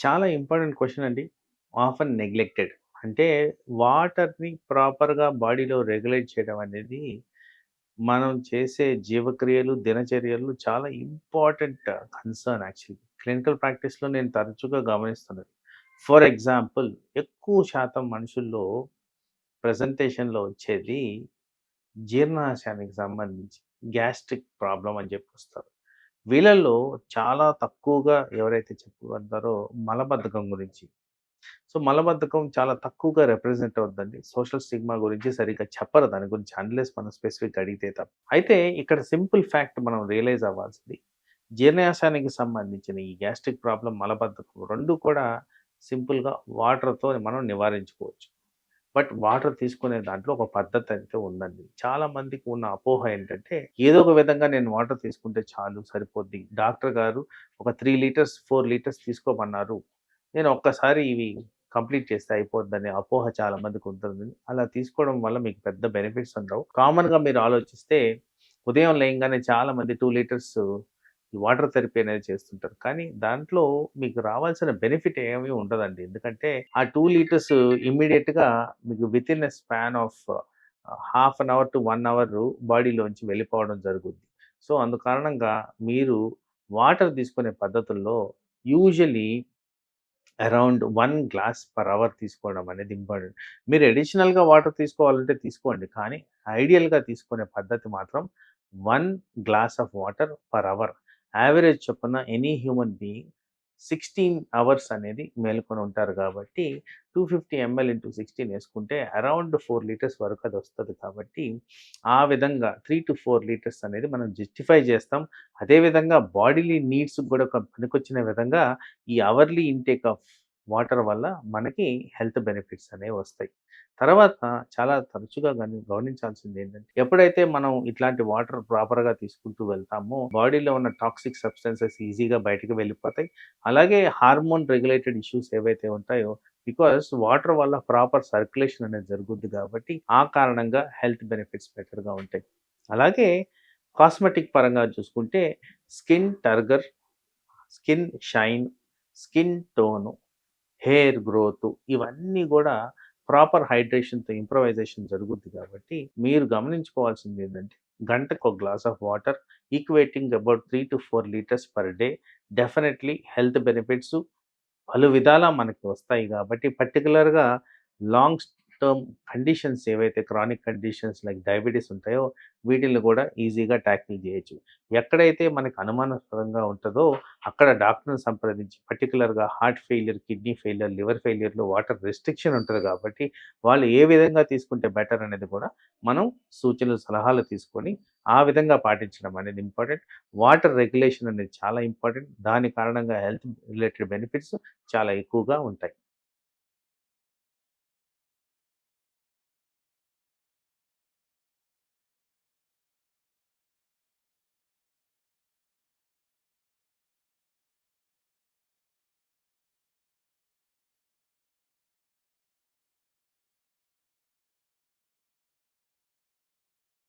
చాలా important question అండి. Often neglected. అంటే వాటర్‌ని ప్రాపర్‌గా బాడీలో రెగ్యులేట్ చేయడం అనేది మనం చేసే జీవక్రియలు, దినచర్యలు చాలా ఇంపార్టెంట్ కన్సర్న్ యాక్చువల్లీ. క్లినికల్ ప్రాక్టీస్‌లో నేను తరచుగా గమనిస్తున్నది. ఫర్ ఎగ్జాంపుల్ ఎక్కువ శాతం మనుషుల్లో ప్రెజెంటేషన్‌లో వచ్చేది జీర్ణాశయానికి సంబంధించి గ్యాస్ట్రిక్ ప్రాబ్లమ్ అని చెప్పొస్తారు. వీళ్ళల్లో చాలా తక్కువగా ఎవరైతే చెప్పుకుంటారో మలబద్ధకం గురించి. సో, మలబద్ధకం చాలా తక్కువగా రిప్రజెంట్ అవుద్దండి. సోషల్ స్టిగ్మా గురించి సరిగ్గా చెప్పరు దాని గురించి అన్‌లెస్ మనం స్పెసిఫిక్‌గా అడిగితే తప్ప. అయితే ఇక్కడ సింపుల్ ఫ్యాక్ట్ మనం రియలైజ్ అవ్వాల్సింది. జీర్ణాశయానికి సంబంధించిన ఈ గ్యాస్ట్రిక్ ప్రాబ్లమ్, మలబద్ధకం 2 కూడా సింపుల్‌గా వాటర్‌తో మనం నివారించుకోవచ్చు. బట్ వాటర్ తీసుకునే దాంట్లో ఒక పద్ధతయితే ఉందండి. చాలా మందికి ఉన్న అపోహ ఏంటంటే, ఏదో ఒక విధంగా నేను వాటర్ తీసుకుంటే చాలు సరిపోద్ది. డాక్టర్ గారు ఒక 3 లీటర్స్, 4 లీటర్స్ తీసుకోమన్నారు. నేను ఒక్కసారి ఇవి కంప్లీట్ చేస్తే అయిపోద్దనే అపోహ చాలా మందికుంటుంది. అలా తీసుకోవడం వల్ల మీకు పెద్ద బెనిఫిట్స్ ఉండవు. కామన్‌గా మీరు ఆలోచిస్తే ఉదయం లేయంగానే చాలా మంది 2 లీటర్స్ ఈ వాటర్ థెరపీ అనేది చేస్తుంటారు. కానీ దాంట్లో మీకు రావాల్సిన బెనిఫిట్ ఏమీ ఉండదండి. ఎందుకంటే ఆ 2 లీటర్స్ ఇమ్మీడియేట్‌గా మీకు within a span of half an hour to 1 hour బాడీలోంచి వెళ్ళిపోవడం జరుగుద్ది. సో, అందు కారణంగా మీరు వాటర్ తీసుకునే పద్ధతుల్లో usually around 1 glass per hour తీసుకోవడం అనేది ఇంపార్టెంట్. మీరు అడిషనల్‌గా వాటర్ తీసుకోవాలంటే తీసుకోండి. కానీ ఐడియల్‌గా తీసుకునే పద్ధతి మాత్రం 1 glass of water per hour. Average చొప్పున ఎనీ హ్యూమన్ బీయింగ్ 16 అవర్స్ అనేది మేలుకొని ఉంటారు కాబట్టి 250 ఎంఎల్ ఇంటూ 16 ఏసుకుంటే అరౌండ్ 4 లీటర్స్ వరకు అదొస్తది కాబట్టి, ఆ విధంగా 3-4 లీటర్స్ అనేది మనం జస్టిఫై చేస్తాం. అదే విధంగా బాడీలీ నీడ్స్‌కి కూడా పనికొచ్చిన విధంగా ఈ అవర్లీ ఇంటేక్ ఆఫ్ వాటర్ వల్ల మనకి హెల్త్ బెనిఫిట్స్ అనేవి వస్తాయి. తర్వాత చాలా తరచుగా గమనించాల్సింది ఏంటంటే, ఎప్పుడైతే మనం ఇట్లాంటి వాటర్ ప్రాపర్‌గా తీసుకుంటూ వెళ్తామో, బాడీలో ఉన్న టాక్సిక్ సబ్స్టెన్సెస్ ఈజీగా బయటికి వెళ్ళిపోతాయి. అలాగే హార్మోన్ రెగ్యులేటెడ్ ఇష్యూస్ ఏవైతే ఉంటాయో, బికాజ్ వాటర్ వల్ల ప్రాపర్ సర్క్యులేషన్ అనేది జరుగుద్ది కాబట్టి, ఆ కారణంగా హెల్త్ బెనిఫిట్స్ బెటర్‌గా ఉంటాయి. అలాగే కాస్మెటిక్ పరంగా చూసుకుంటే skin turgor, skin shine, skin tone, hair growth ఇవన్నీ గూడా ప్రాపర్ హైడ్రేషన్‌తో ఇంప్రొవైజేషన్ జరుగుద్ది కాబట్టి, మీరు గమనించుకోవాల్సింది ఏంటంటే, గంటకు ఒక glass of water equating about 3-4 litres per day definitely health benefits పలు విధాలా మనకి వస్తాయి గాబట్టి, పర్టిక్యులర్‌గా లాంగ్ టర్మ్ కండిషన్స్ ఏవైతే క్రానిక్ కండిషన్స్ లైక్ డయాబెటిస్ ఉంటాయో, వీటిల్ని గూడా ఈజీగా టాకిల్ జేయొచ్చు. ఎక్కడైతే మనకు అనుమానాస్పదంగా ఉంటదో, అక్కడ డాక్టర్‌ని సంప్రదించి పర్టిక్యులర్‌గా heart failure, kidney failure, liver ఫెయిల్యూర్‌లో వాటర్ రెస్ట్రిక్షన్ ఉంటది గాబట్టి, వాళ్ళు ఏ విధంగా తీసుకుంటే బెటర్ అనేది కూడా మనం సూచనలు, సలహాలు తీసుకొని, ఆ విధంగా పాటించడం అనేది ఇంపార్టెంట్. వాటర్ రెగ్యులేషన్ అనేది చాలా ఇంపార్టెంట్. దాని కారణంగా హెల్త్ రిలేటెడ్ బెనిఫిట్స్ చాలా ఎక్కువగా ఉంటాయి.